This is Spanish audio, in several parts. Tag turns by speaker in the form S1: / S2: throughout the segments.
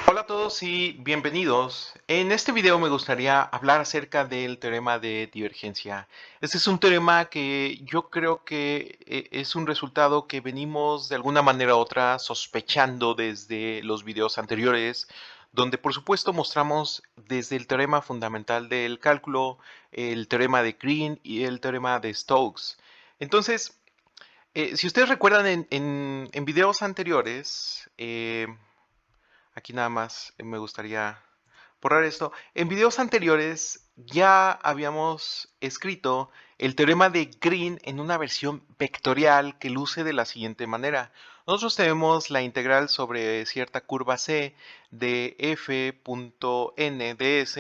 S1: Hola a todos y bienvenidos. En este video me gustaría hablar acerca del teorema de divergencia. Este es un teorema que yo creo que es un resultado que venimos de alguna manera u otra sospechando desde los videos anteriores, donde por supuesto mostramos desde el teorema fundamental del cálculo, el teorema de Green y el teorema de Stokes. Entonces, si ustedes recuerdan en videos anteriores, aquí nada más me gustaría borrar esto. En videos anteriores ya habíamos escrito el teorema de Green en una versión vectorial que luce de la siguiente manera. Nosotros tenemos la integral sobre cierta curva C de f.n ds,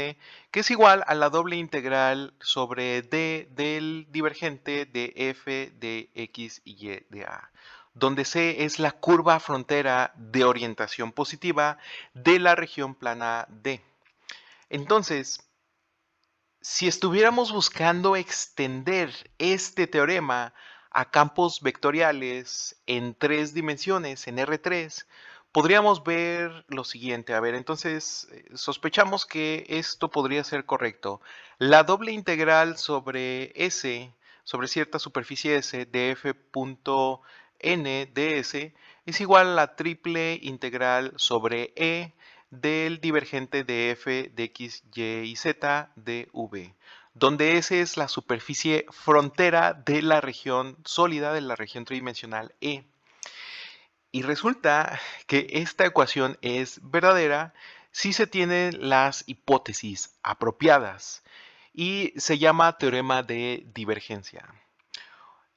S1: que es igual a la doble integral sobre d del divergente de f de x y de a, donde C es la curva frontera de orientación positiva de la región plana D. Entonces, si estuviéramos buscando extender este teorema a campos vectoriales en tres dimensiones, en R3, podríamos ver lo siguiente. A ver, entonces sospechamos que esto podría ser correcto. La doble integral sobre S, sobre cierta superficie S de f.n ds, es igual a la triple integral sobre E del divergente de f de x, y y z de v, donde S es la superficie frontera de la región sólida, de la región tridimensional E. Y resulta que esta ecuación es verdadera si se tienen las hipótesis apropiadas y se llama teorema de divergencia.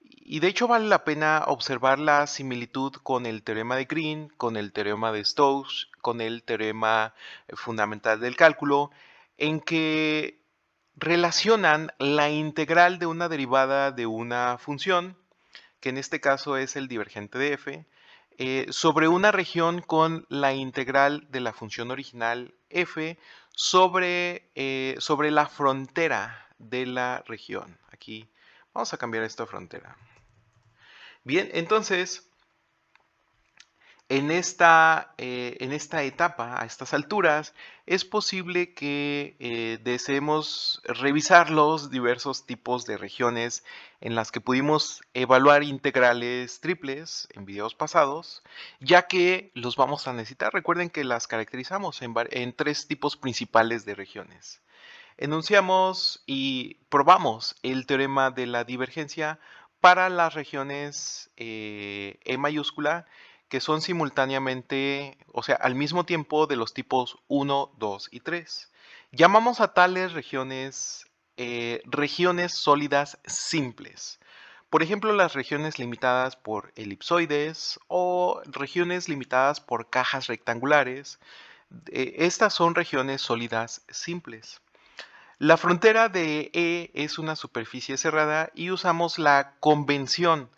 S1: Y de hecho vale la pena observar la similitud con el teorema de Green, con el teorema de Stokes, con el teorema fundamental del cálculo, en que relacionan la integral de una derivada de una función, que en este caso es el divergente de f, sobre una región con la integral de la función original f sobre la frontera de la región. Aquí vamos a cambiar esta frontera. Bien, entonces, en esta etapa, a estas alturas, es posible que deseemos revisar los diversos tipos de regiones en las que pudimos evaluar integrales triples en videos pasados, ya que los vamos a necesitar. Recuerden que las caracterizamos en tres tipos principales de regiones. Enunciamos y probamos el teorema de la divergencia para las regiones E mayúscula, que son simultáneamente, o sea, al mismo tiempo de los tipos 1, 2 y 3. Llamamos a tales regiones regiones sólidas simples. Por ejemplo, las regiones limitadas por elipsoides o regiones limitadas por cajas rectangulares. Estas son regiones sólidas simples. La frontera de E es una superficie cerrada y usamos la convención,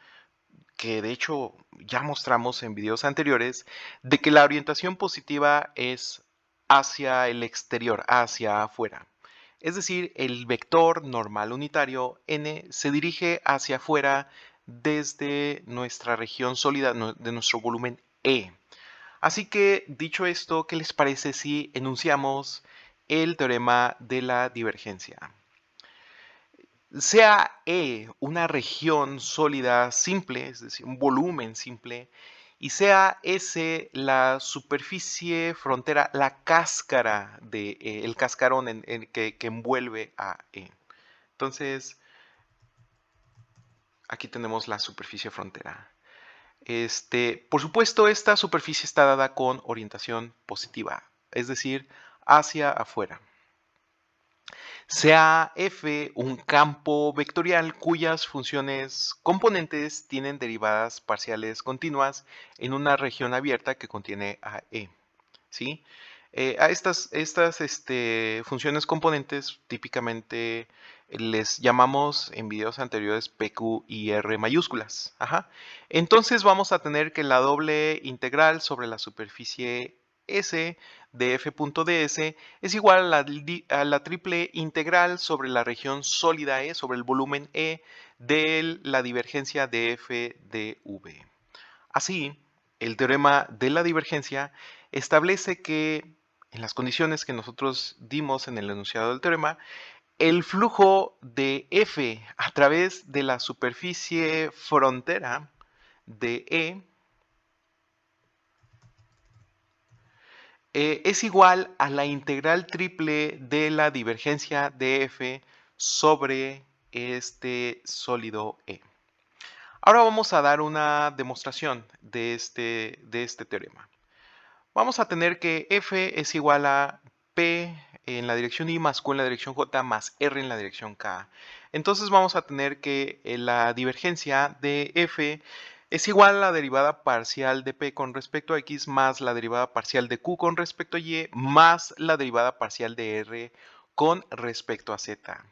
S1: que de hecho ya mostramos en videos anteriores, de que la orientación positiva es hacia el exterior, hacia afuera. Es decir, el vector normal unitario n se dirige hacia afuera desde nuestra región sólida, de nuestro volumen E. Así que, dicho esto, ¿qué les parece si enunciamos el teorema de la divergencia? Sea E una región sólida simple, es decir, un volumen simple, y sea S la superficie frontera, la cáscara de el cascarón que envuelve a E. Entonces, aquí tenemos la superficie frontera. Por supuesto, esta superficie está dada con orientación positiva, es decir, hacia afuera. Sea F un campo vectorial cuyas funciones componentes tienen derivadas parciales continuas en una región abierta que contiene a E. ¿Sí? A estas funciones componentes típicamente les llamamos en videos anteriores PQ y R mayúsculas. Ajá. Entonces vamos a tener que la doble integral sobre la superficie S de f.ds es igual a la triple integral sobre la región sólida E, sobre el volumen E de la divergencia de f de v. Así, el teorema de la divergencia establece que en las condiciones que nosotros dimos en el enunciado del teorema, el flujo de F a través de la superficie frontera de es igual a la integral triple de la divergencia de F sobre este sólido E. Ahora vamos a dar una demostración de este teorema. Vamos a tener que F es igual a P en la dirección I más Q en la dirección J más R en la dirección K. Entonces vamos a tener que la divergencia de F es igual a la derivada parcial de P con respecto a X más la derivada parcial de Q con respecto a Y más la derivada parcial de R con respecto a Z.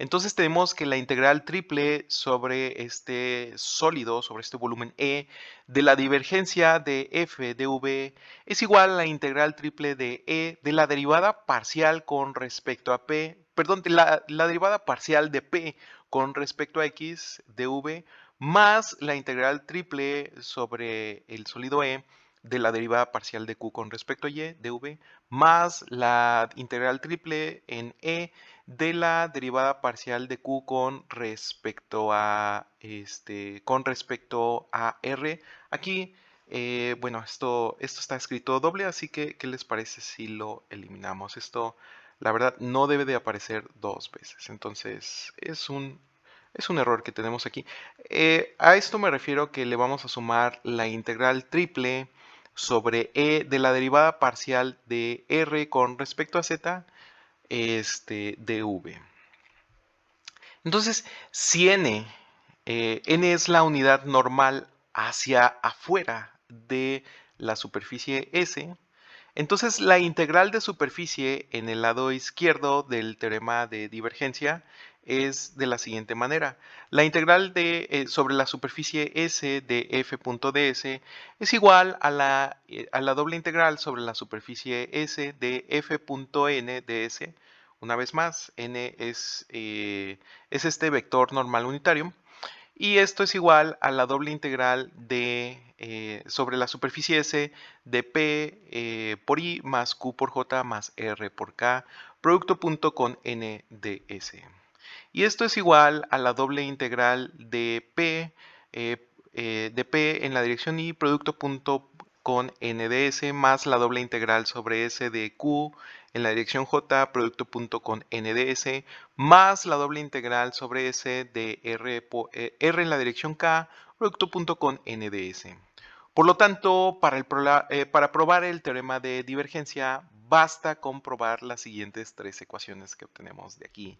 S1: Entonces tenemos que la integral triple sobre este sólido, sobre este volumen E, de la divergencia de f de v es igual a la integral triple de E de la derivada parcial con respecto a P, perdón, de la derivada parcial de P con respecto a X de v más la integral triple sobre el sólido E de la derivada parcial de Q con respecto a Y de v más la integral triple en E de la derivada parcial de Q con respecto a R. Aquí, bueno, esto está escrito doble, así que, ¿qué les parece si lo eliminamos? Esto, la verdad, no debe de aparecer dos veces. Entonces, es un error que tenemos aquí. A esto me refiero que le vamos a sumar la integral triple sobre E de la derivada parcial de R con respecto a Z dv. Entonces, si n es la unidad normal hacia afuera de la superficie S, entonces la integral de superficie en el lado izquierdo del teorema de divergencia es de la siguiente manera. La integral sobre la superficie S de f.ds es igual a la doble integral sobre la superficie S de f.n ds. Una vez más, n es este vector normal unitario. Y esto es igual a la doble integral sobre la superficie S de P por I más Q por J más R por K, producto punto con N de S. Y esto es igual a la doble integral de P en la dirección I, producto punto con N de S, más la doble integral sobre S de Q en la dirección J, producto punto con N de S, más la doble integral sobre S de R en la dirección K, producto punto con N de S. Por lo tanto, para probar el teorema de divergencia, basta con probar las siguientes tres ecuaciones que obtenemos de aquí.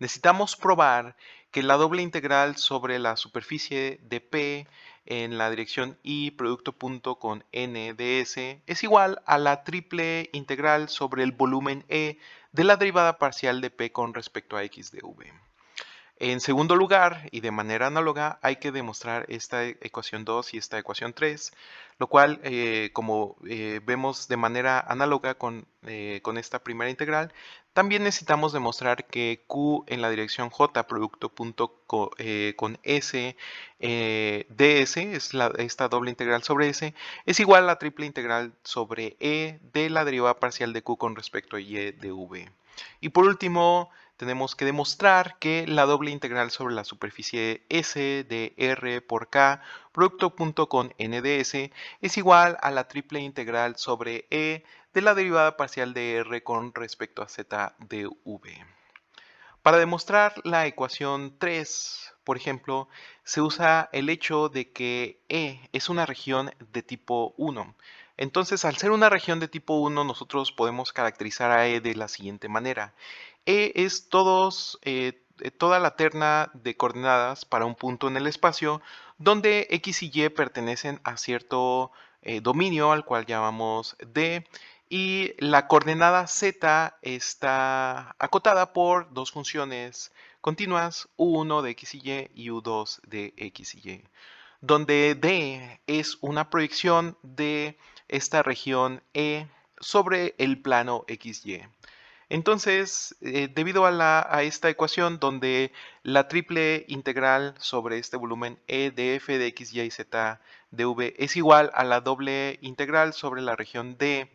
S1: Necesitamos probar que la doble integral sobre la superficie de P en la dirección I producto punto con N de S es igual a la triple integral sobre el volumen E de la derivada parcial de P con respecto a X de V. En segundo lugar, y de manera análoga, hay que demostrar esta ecuación 2 y esta ecuación 3, lo cual, como vemos de manera análoga con esta primera integral, también necesitamos demostrar que Q en la dirección J producto punto con S ds, esta doble integral sobre S, es igual a la triple integral sobre E de la derivada parcial de Q con respecto a Y de V. Y por último, tenemos que demostrar que la doble integral sobre la superficie S de R por K, producto punto con N de S, es igual a la triple integral sobre E de la derivada parcial de R con respecto a Z de V. Para demostrar la ecuación 3, por ejemplo, se usa el hecho de que E es una región de tipo 1. Entonces, al ser una región de tipo 1, nosotros podemos caracterizar a E de la siguiente manera. E es toda la terna de coordenadas para un punto en el espacio donde X y Y pertenecen a cierto dominio al cual llamamos D, y la coordenada z está acotada por dos funciones continuas, u1 de x y y u2 de x y y, donde D es una proyección de esta región E sobre el plano XY. Entonces, debido a esta ecuación donde la triple integral sobre este volumen E de f de x, y, z de v es igual a la doble integral sobre la región D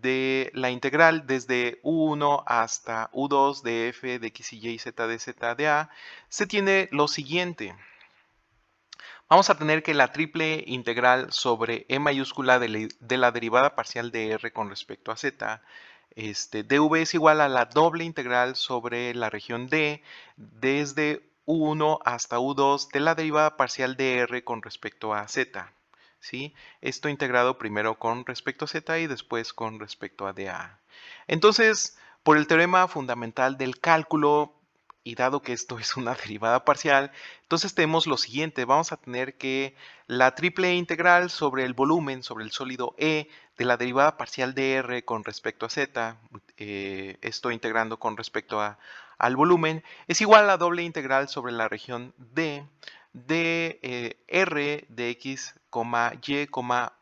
S1: de la integral desde u1 hasta u2 de f de x y y z de z de a, se tiene lo siguiente. Vamos a tener que la triple integral sobre e mayúscula de la derivada parcial de r con respecto a z, dv es igual a la doble integral sobre la región D desde u1 hasta u2 de la derivada parcial de r con respecto a z. ¿Sí? Esto integrado primero con respecto a z y después con respecto a dA. Entonces, por el teorema fundamental del cálculo, y dado que esto es una derivada parcial, entonces tenemos lo siguiente. Vamos a tener que la triple integral sobre el volumen, sobre el sólido E, de la derivada parcial de R con respecto a Z, esto integrando con respecto al volumen, es igual a la doble integral sobre la región D de R de X, Y,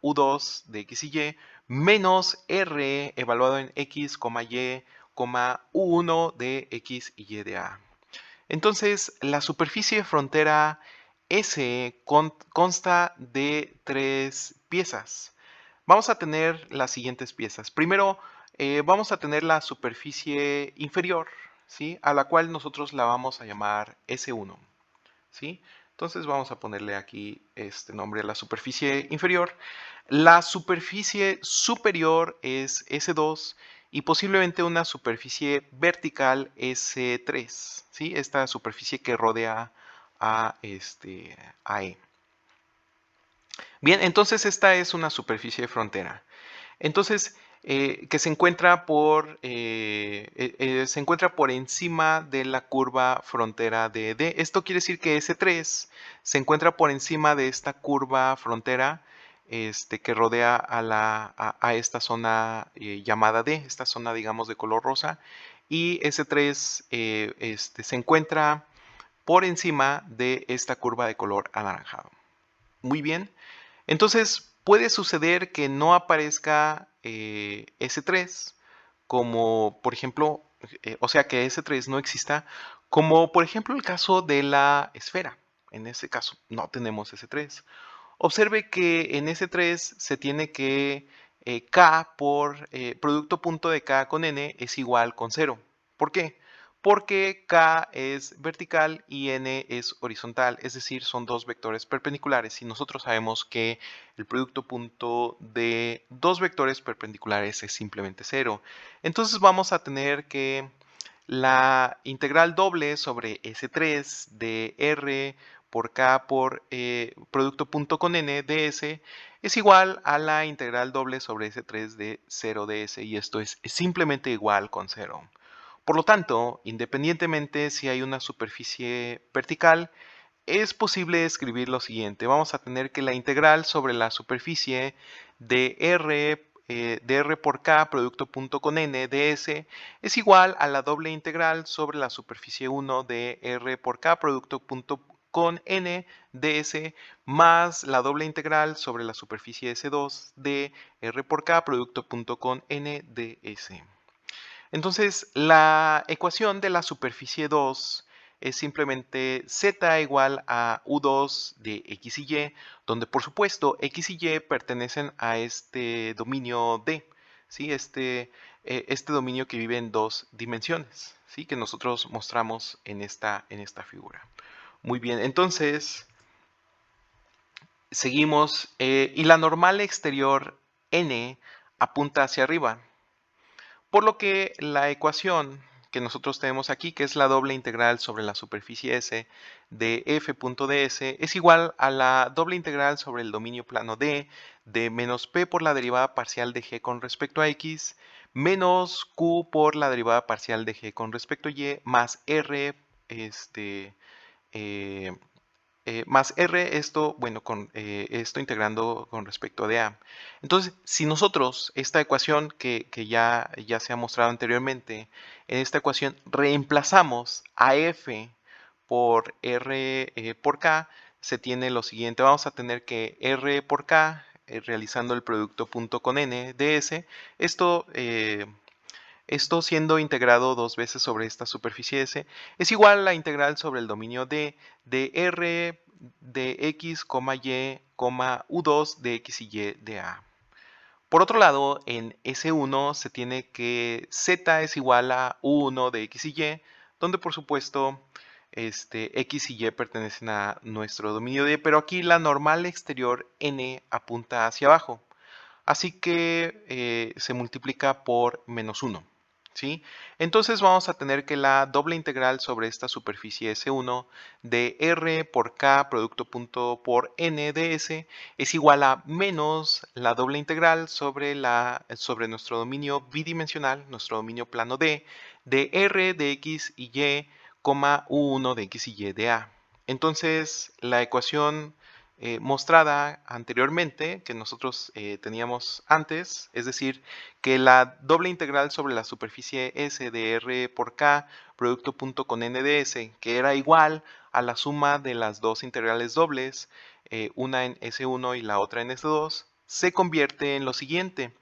S1: U2 de X y Y, menos R evaluado en X, Y, U1 de X y Y de A. Entonces, la superficie frontera S consta de tres piezas. Vamos a tener las siguientes piezas. Primero, vamos a tener la superficie inferior, ¿sí? A la cual nosotros la vamos a llamar S1, ¿sí? Entonces vamos a ponerle aquí este nombre a la superficie inferior. La superficie superior es S2 y posiblemente una superficie vertical S3, ¿sí? Esta superficie que rodea a E. Bien, entonces esta es una superficie de frontera. Entonces, que se encuentra por encima de la curva frontera de D. Esto quiere decir que S3 se encuentra por encima de esta curva frontera que rodea a esta zona llamada D, esta zona, digamos, de color rosa. Y S3 se encuentra por encima de esta curva de color anaranjado. Muy bien. Entonces, puede suceder que no aparezca S3 como, por ejemplo, o sea, que S3 no exista, como por ejemplo el caso de la esfera. En ese caso, no tenemos S3. Observe que en S3 se tiene que K por producto punto de K con N es igual con 0. ¿Por qué? Porque K es vertical y N es horizontal, es decir, son dos vectores perpendiculares y nosotros sabemos que el producto punto de dos vectores perpendiculares es simplemente 0. Entonces vamos a tener que la integral doble sobre S3 de R por K por producto punto con N de S es igual a la integral doble sobre S3 de 0 de S y esto es simplemente igual con 0. Por lo tanto, independientemente si hay una superficie vertical, es posible escribir lo siguiente. Vamos a tener que la integral sobre la superficie de R por K, producto punto con N de S, es igual a la doble integral sobre la superficie 1 de R por K, producto punto con N de S, más la doble integral sobre la superficie S2 de R por K, producto punto con N de S. Entonces, la ecuación de la superficie 2 es simplemente z igual a u2 de x y y, donde por supuesto x y y pertenecen a este dominio D, ¿sí? Este dominio que vive en dos dimensiones, ¿sí? Que nosotros mostramos en esta figura. Muy bien, entonces seguimos y la normal exterior n apunta hacia arriba. Por lo que la ecuación que nosotros tenemos aquí, que es la doble integral sobre la superficie S de f.ds, es igual a la doble integral sobre el dominio plano D de menos p por la derivada parcial de g con respecto a x, menos q por la derivada parcial de g con respecto a y, más r, eh, más R, esto, bueno, esto integrando con respecto de A. Entonces, si nosotros esta ecuación que ya se ha mostrado anteriormente, en esta ecuación reemplazamos a F por R por K, se tiene lo siguiente. Vamos a tener que R por K, realizando el producto punto con N de S, esto siendo integrado dos veces sobre esta superficie S, es igual a la integral sobre el dominio D de R de X, Y, U2 de X y Y de A. Por otro lado, en S1 se tiene que Z es igual a U1 de X y Y, donde por supuesto X y Y pertenecen a nuestro dominio D, pero aquí la normal exterior N apunta hacia abajo. Así que se multiplica por -1, ¿sí? Entonces vamos a tener que la doble integral sobre esta superficie S1 de R por K producto punto por N de S es igual a menos la doble integral sobre nuestro dominio bidimensional, nuestro dominio plano D, de R de X y Y, U1 de X y Y de A. Entonces la ecuación mostrada anteriormente, que nosotros teníamos antes, es decir, que la doble integral sobre la superficie S de R por K, producto punto con N de S, que era igual a la suma de las dos integrales dobles, una en S1 y la otra en S2, se convierte en lo siguiente.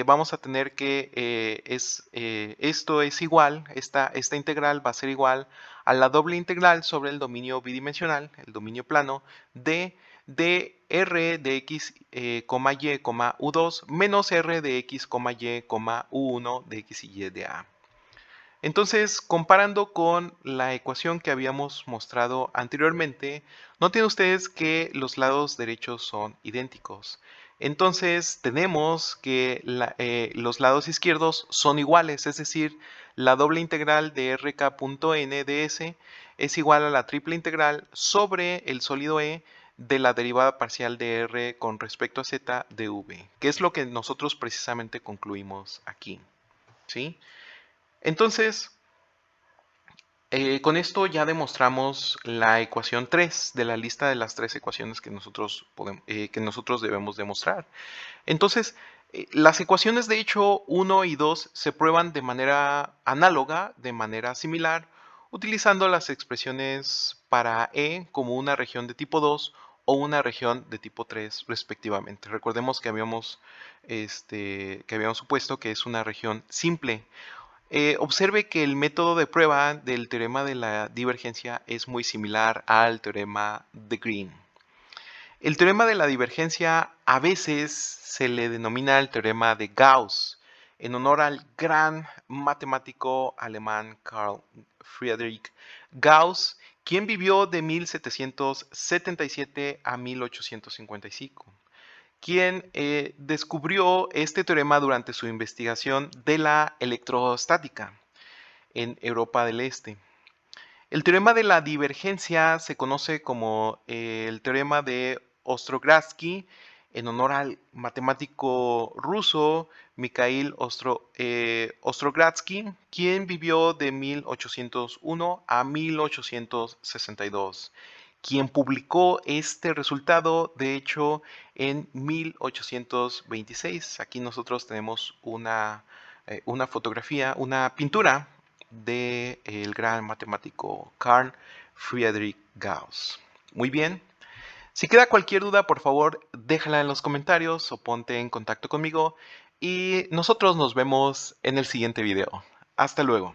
S1: Vamos a tener que esto es igual, esta integral va a ser igual a la doble integral sobre el dominio bidimensional, el dominio plano, de r de x, y, u2 menos r de x, y, u1 de x y y de a. Entonces, comparando con la ecuación que habíamos mostrado anteriormente, noten ustedes que los lados derechos son idénticos. Entonces, tenemos que los lados izquierdos son iguales, es decir, la doble integral de rk.n de s es igual a la triple integral sobre el sólido E de la derivada parcial de r con respecto a z de v, que es lo que nosotros precisamente concluimos aquí, ¿sí? Entonces, con esto ya demostramos la ecuación 3 de la lista de las tres ecuaciones que nosotros debemos demostrar. Entonces, las ecuaciones de hecho 1 y 2 se prueban de manera análoga, de manera similar, utilizando las expresiones para E como una región de tipo 2 o una región de tipo 3 respectivamente. Recordemos que habíamos supuesto que es una región simple. Observe que el método de prueba del teorema de la divergencia es muy similar al teorema de Green. El teorema de la divergencia a veces se le denomina el teorema de Gauss, en honor al gran matemático alemán Carl Friedrich Gauss, quien vivió de 1777 a 1855, quien descubrió este teorema durante su investigación de la electrostática en Europa del Este. El teorema de la divergencia se conoce como el teorema de Ostrogradsky en honor al matemático ruso Mikhail Ostrogradsky, quien vivió de 1801 a 1862, quien publicó este resultado, de hecho, en 1826. Aquí nosotros tenemos una fotografía, una pintura del gran matemático Carl Friedrich Gauss. Muy bien. Si queda cualquier duda, por favor, déjala en los comentarios o ponte en contacto conmigo y nosotros nos vemos en el siguiente video. Hasta luego.